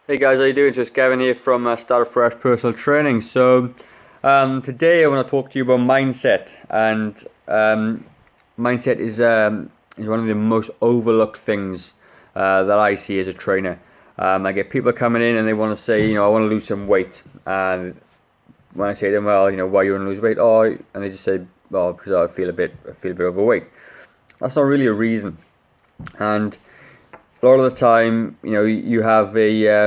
Hey guys, how you doing? So it's Gavin here from Start Fresh Personal Training. Today I want to talk to you about mindset, and mindset is one of the most overlooked things that I see as a trainer. I get people coming in and they want to say, I want to lose some weight, and when I say to them, well, why you want to lose weight? Oh, and they just say, well, because I feel a bit overweight. That's not really a reason, and a lot of the time, you have you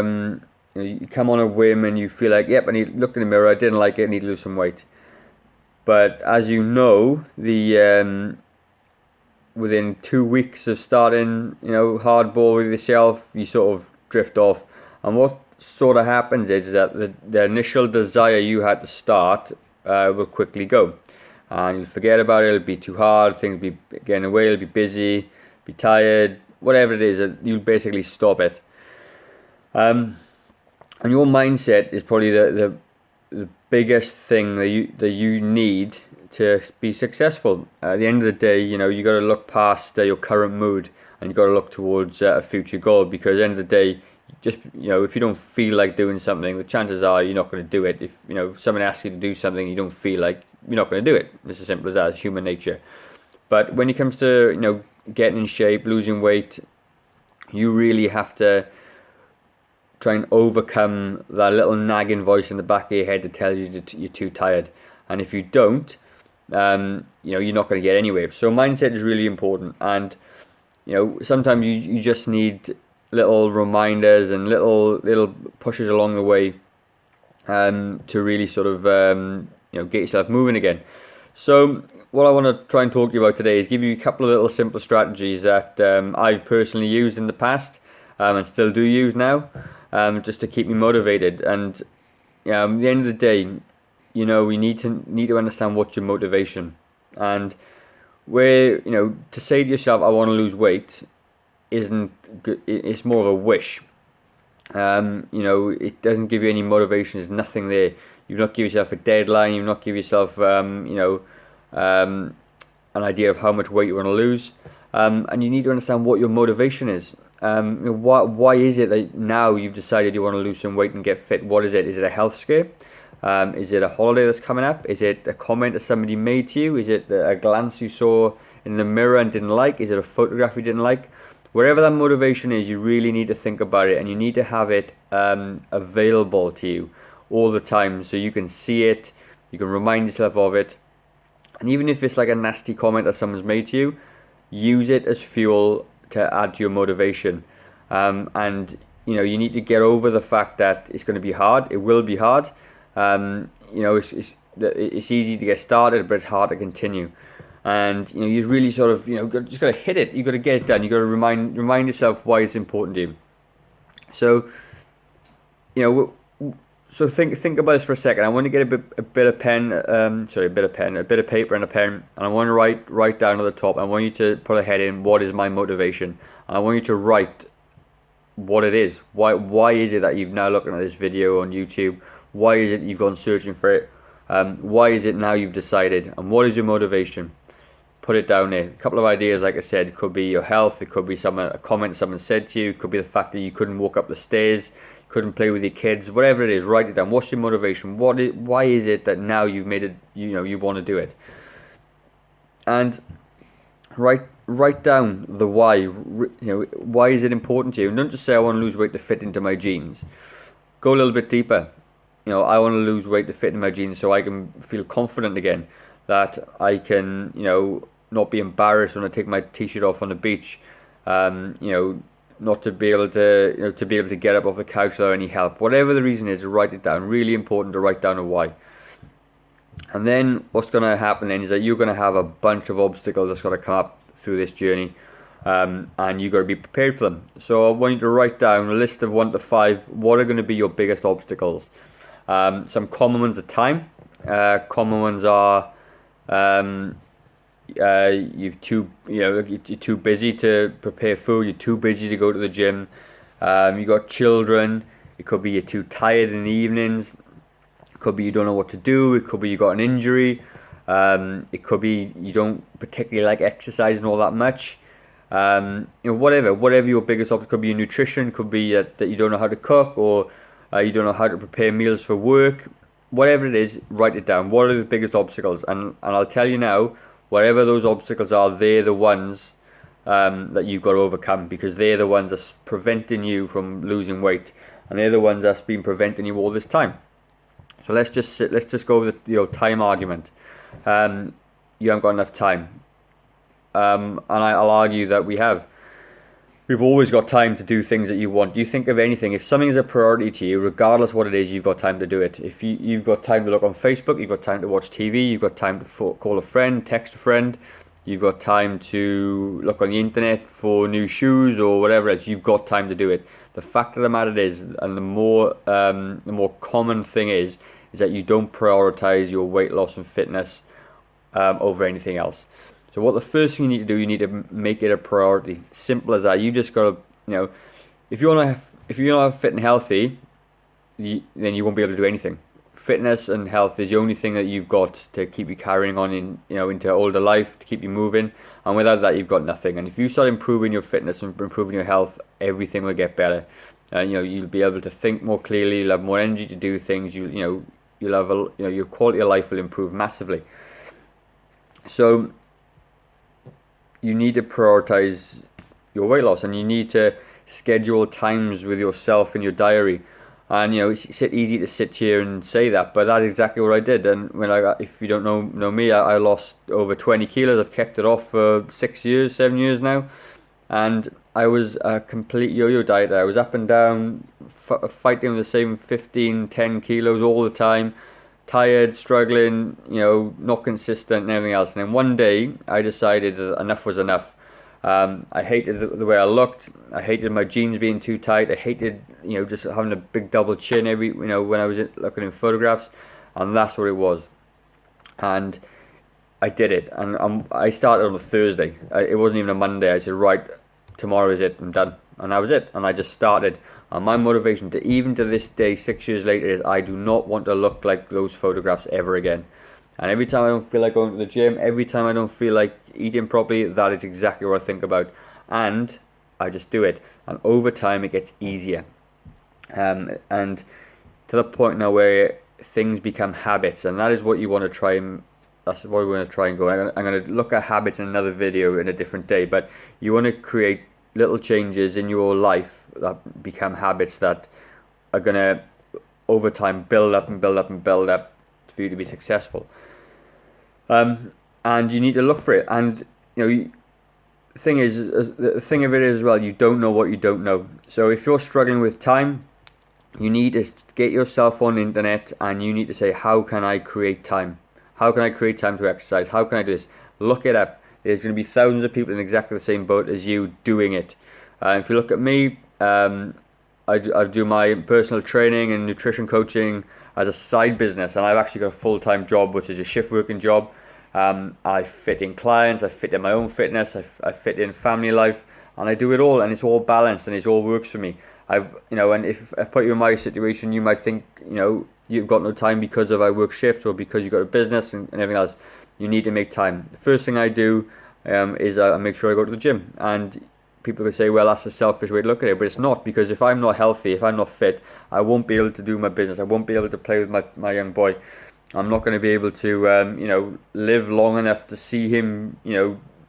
come on a whim and you feel like, yep, I need looked in the mirror, I didn't like it, I need to lose some weight. But as you know, the within 2 weeks of starting, hardball with yourself, you sort of drift off. And what sort of happens is that the initial desire you had to start will quickly go, and you'll forget about it. It'll be too hard, things will be getting away, you'll be busy, be tired, whatever it is, you'll basically stop it. And your mindset is probably the biggest thing that you need to be successful. At the end of the day, you got to look past your current mood, and you got to look towards a future goal. Because at the end of the day, just if you don't feel like doing something, the chances are you're not going to do it. If someone asks you to do something you don't feel like, you're not going to do it. It's as simple as that. It's human nature. But when it comes to getting in shape, losing weight, you really have to try and overcome that little nagging voice in the back of your head that tells you that you're too tired. And if you don't, you're not going to get anywhere. So mindset is really important, and sometimes you just need little reminders and little pushes along the way, to really sort of get yourself moving again. So what I want to try and talk to you about today is give you a couple of little simple strategies that I've personally used in the past, and still do use now, just to keep me motivated. And at the end of the day, we need to understand what's your motivation, and where to say to yourself, I want to lose weight, isn't good. It's more of a wish. It doesn't give you any motivation. There's nothing there. You've not given yourself a deadline. You've not given yourself an idea of how much weight you want to lose, and you need to understand what your motivation is. Why is it that now you've decided you want to lose some weight and get fit? What is it? Is it a health scare? Is it a holiday that's coming up? Is it a comment that somebody made to you? Is it a glance you saw in the mirror and didn't like? Is it a photograph you didn't like? Wherever that motivation is, you really need to think about it, and you need to have it available to you all the time, so you can see it, you can remind yourself of it. And even if it's like a nasty comment that someone's made to you, use it as fuel to add to your motivation. And you need to get over the fact that it's going to be hard. It will be hard. It's easy to get started, but it's hard to continue. And you really sort of just got to hit it. You got to get it done. You got to remind yourself why it's important to you. So so think about this for a second. I want to get a bit of paper and a pen, and I want to write down at the top. I want you to put a head in, what is my motivation? And I want you to write what it is. Why is it that you've now looking at this video on YouTube? Why is it you've gone searching for it? Why is it now you've decided? And what is your motivation? Put it down there. A couple of ideas, like I said, it could be your health. It could be a comment someone said to you. It could be the fact that you couldn't walk up the stairs, couldn't play with your kids. Whatever it is, write it down. What's your motivation? Why is it that now you've made it? You want to do it. And write down the why. Why is it important to you? And don't just say, I want to lose weight to fit into my jeans. Go a little bit deeper. I want to lose weight to fit in my jeans so I can feel confident again, that I can not be embarrassed when I take my t-shirt off on the beach, not to be able to get up off the couch without any help. Whatever the reason is, write it down. Really important to write down a why. And then what's going to happen then is that you're going to have a bunch of obstacles that's going to come up through this journey, and you've got to be prepared for them. So I want you to write down a list of 1 to 5. What are going to be your biggest obstacles? Some common ones are time. Common ones are you're too busy to prepare food. You're too busy to go to the gym. You got children. It could be you're too tired in the evenings. It could be you don't know what to do. It could be you got an injury. It could be you don't particularly like exercising all that much. whatever your biggest obstacle could be. Your nutrition could be that you don't know how to cook, or you don't know how to prepare meals for work. Whatever it is, write it down. What are the biggest obstacles? And I'll tell you now, whatever those obstacles are, they're the ones that you've got to overcome, because they're the ones that's preventing you from losing weight, and they're the ones that's been preventing you all this time. So let's just go with the time argument. You haven't got enough time, and I'll argue that we've always got time to do things that you want. You think of anything, if something is a priority to you, regardless what it is, you've got time to do it. If you've got time to look on Facebook, you've got time to watch TV, you've got time to call a friend, text a friend, you've got time to look on the internet for new shoes or whatever it is, you've got time to do it. The fact of the matter is, and the more common thing is that you don't prioritize your weight loss and fitness over anything else. So what the first thing you need to do, you need to make it a priority. Simple as that. You just got to, if you're not fit and healthy, then you won't be able to do anything. Fitness and health is the only thing that you've got to keep you carrying on into older life, to keep you moving. And without that, you've got nothing. And if you start improving your fitness and improving your health, everything will get better. You'll be able to think more clearly. You'll have more energy to do things. You'll have your quality of life will improve massively. So you need to prioritize your weight loss, and you need to schedule times with yourself in your diary. And it's easy to sit here and say that, but that's exactly what I did. And if you don't know me, I lost over 20 kilos. I've kept it off for 7 years now, and I was a complete yo-yo dieter. I was up and down, fighting with the same 10 kilos all the time. Tired, struggling, not consistent and everything else. And then one day I decided that enough was enough. I hated the way I looked. I hated my jeans being too tight. I hated, just having a big double chin when I was looking in photographs. And that's what it was. And I did it. And I started on a Thursday. It wasn't even a Monday. I said, right, tomorrow is it. I'm done. And that was it. And I just started. And my motivation even to this day, 6 years later, is I do not want to look like those photographs ever again. And every time I don't feel like going to the gym, every time I don't feel like eating properly, that is exactly what I think about. And I just do it. And over time, it gets easier. And to the point now where things become habits. And that is what you want to try and... That's what we're going to try and go. I'm going to look at habits in another video in a different day. But you want to create little changes in your life that become habits that are going to, over time, build up and build up and build up for you to be successful. And you need to look for it. And the thing of it is as well, you don't know what you don't know. So if you're struggling with time, you need to get yourself on the internet and you need to say, how can I create time? How can I create time to exercise? How can I do this? Look it up. There's going to be thousands of people in exactly the same boat as you doing it. If you look at me, I do my personal training and nutrition coaching as a side business, and I've actually got a full-time job, which is a shift working job. I fit in clients, I fit in my own fitness, I fit in family life, and I do it all, and it's all balanced and it all works for me. And if I put you in my situation, you might think you've got no time because I work shifts or because you've got a business and everything else. You need to make time. The first thing I do is I make sure I go to the gym. And people could say, well, that's a selfish way to look at it, but it's not, because if I'm not healthy, if I'm not fit, I won't be able to do my business. I won't be able to play with my young boy. I'm not going to be able to live long enough to see him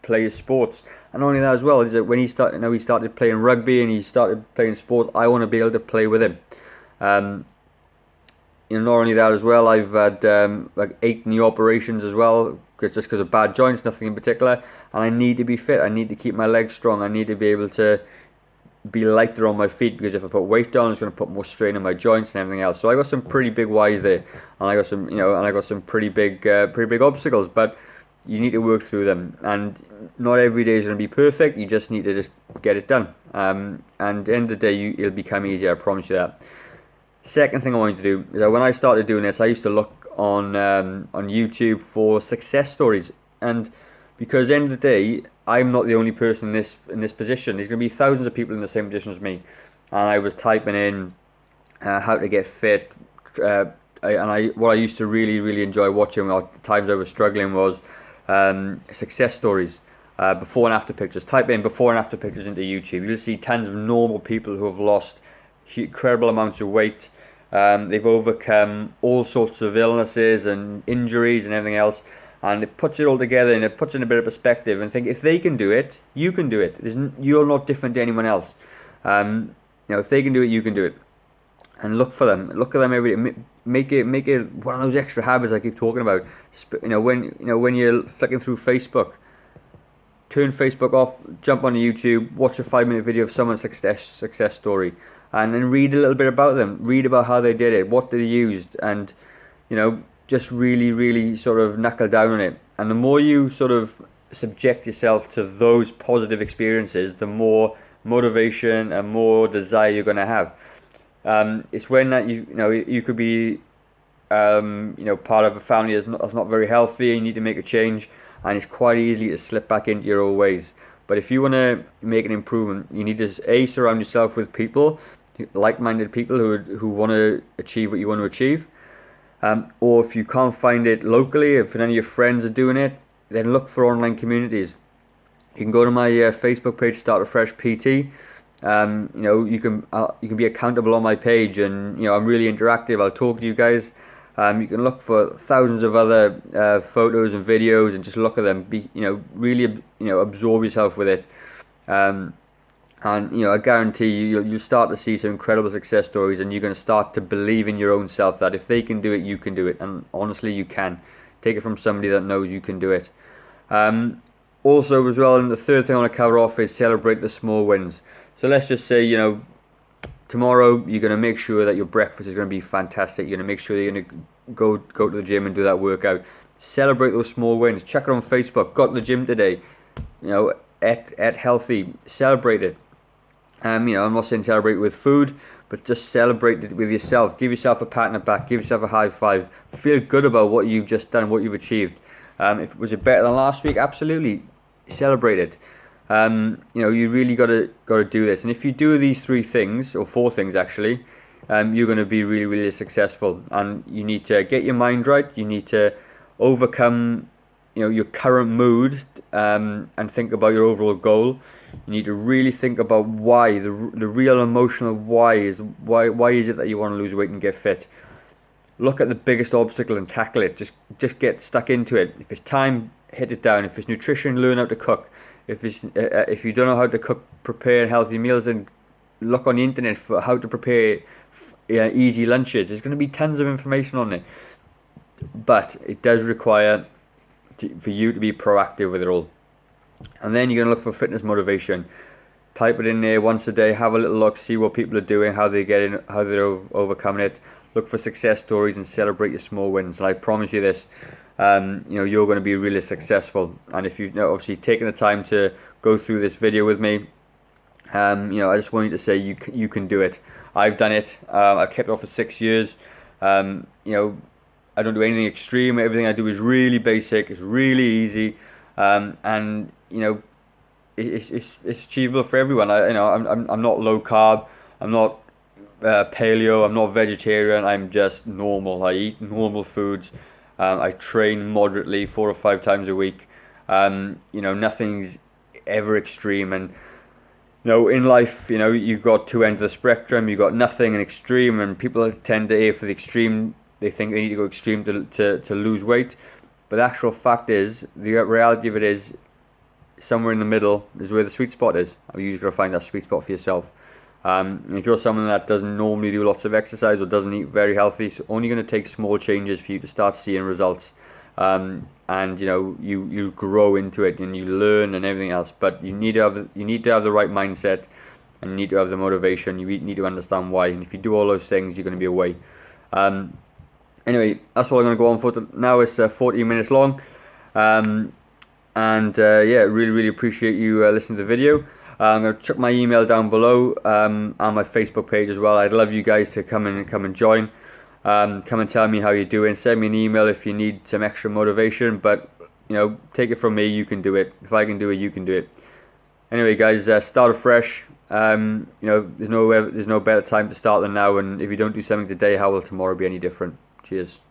play his sports. And not only that as well, is that when he started playing rugby and he started playing sports, I want to be able to play with him. Not only that as well, I've had 8 knee operations as well, just because of bad joints, nothing in particular. And I need to be fit. I need to keep my legs strong. I need to be able to be lighter on my feet, because if I put weight down, it's going to put more strain on my joints and everything else. So I got some pretty big whys there, and I got some pretty big obstacles. But you need to work through them, and not every day is going to be perfect. You just need to just get it done. And at the end of the day, it'll become easier. I promise you that. Second thing I wanted to do is that when I started doing this, I used to look on YouTube for success stories, and because at the end of the day, I'm not the only person in this position. There's going to be thousands of people in the same position as me, and I was typing in how to get fit, what I used to really enjoy watching at times I was struggling was success stories. before and after pictures. Type in before and after pictures into YouTube. You'll see tons of normal people who have lost incredible amounts of weight. They've overcome all sorts of illnesses and injuries and everything else, and it puts it all together and it puts it in a bit of perspective and think, if they can do it, you can do it. You're not different to anyone else. If they can do it, you can do it. And look for them. Look at them every day. Make it one of those extra habits I keep talking about. When you're flicking through Facebook, turn Facebook off, jump on YouTube, watch a 5-minute video of someone's success story, and then read a little bit about them. Read about how they did it, what they used, and just really sort of knuckle down on it. And the more you sort of subject yourself to those positive experiences, the more motivation and more desire you're going to have. It's when that you could be part of a family that's not very healthy, and you need to make a change, and it's quite easy to slip back into your old ways. But if you want to make an improvement, you need to surround yourself with people, like-minded people who want to achieve what you want to achieve. Or if you can't find it locally, if none of your friends are doing it, then look for online communities. You can go to my Facebook page, Start Afresh PT. You can be accountable on my page, and I'm really interactive. I'll talk to you guys. You can look for thousands of other photos and videos and just look at them. Really absorb yourself with it. And I guarantee you'll start to see some incredible success stories, and you're going to start to believe in your own self that if they can do it, you can do it. And honestly, you can. Take it from somebody that knows you can do it. Also, as well, and the third thing I want to cover off is celebrate the small wins. So let's just say, tomorrow you're going to make sure that your breakfast is going to be fantastic. You're going to make sure that you're going to go to the gym and do that workout. Celebrate those small wins. Check it on Facebook. Got to the gym today. Ate healthy. Celebrate it. I'm not saying celebrate with food, but just celebrate it with yourself. Give yourself a pat on the back. Give yourself a high five. Feel good about what you've just done, what you've achieved. If was it better than last week? Absolutely. Celebrate it. You really got to do this, and if you do these 3 things, or 4 things actually, you're going to be really successful. And you need to get your mind right. You need to overcome your current mood, and think about your overall goal. You need to really think about why, the real emotional why is it that you want to lose weight and get fit. Look at the biggest obstacle and tackle it. Just get stuck into it. If it's time, hit it down. If it's nutrition, learn how to cook. If you don't know how to prepare healthy meals, then look on the internet for how to prepare easy lunches. There's going to be tons of information on it, but it does require for you to be proactive with it all. And then you're going to look for fitness motivation. Type it in there once a day. Have a little look, see what people are doing, how they're overcoming it. Look for success stories and celebrate your small wins. And I promise you this. You're going to be really successful. And if you've obviously taken the time to go through this video with me, I just want you to say you can do it. I've done it. I've kept it off for 6 years. I don't do anything extreme. Everything I do is really basic. It's really easy, and it's achievable for everyone. I'm not low carb. I'm not paleo. I'm not vegetarian. I'm just normal. I eat normal foods. I train moderately 4 or 5 times a week. Nothing's ever extreme. And in life, you've got 2 ends of the spectrum. You've got nothing and extreme, and people tend to aim for the extreme. They think they need to go extreme to lose weight. But the actual fact is, the reality of it is, somewhere in the middle is where the sweet spot is. You just got to find that sweet spot for yourself. If you're someone that doesn't normally do lots of exercise or doesn't eat very healthy, it's only going to take small changes for you to start seeing results. And you grow into it and you learn and everything else. But you need to have the right mindset, and you need to have the motivation. You need to understand why. And if you do all those things, you're going to be away. Anyway, that's all I'm going to go on for now. It's 40 minutes long. Really appreciate you listening to the video. I'm going to chuck my email down below, on my Facebook page as well. I'd love you guys to come and join. Come and tell me how you're doing. Send me an email if you need some extra motivation. But take it from me, you can do it. If I can do it, you can do it. Anyway, guys, start afresh. There's no better time to start than now. And if you don't do something today, how will tomorrow be any different? Cheers.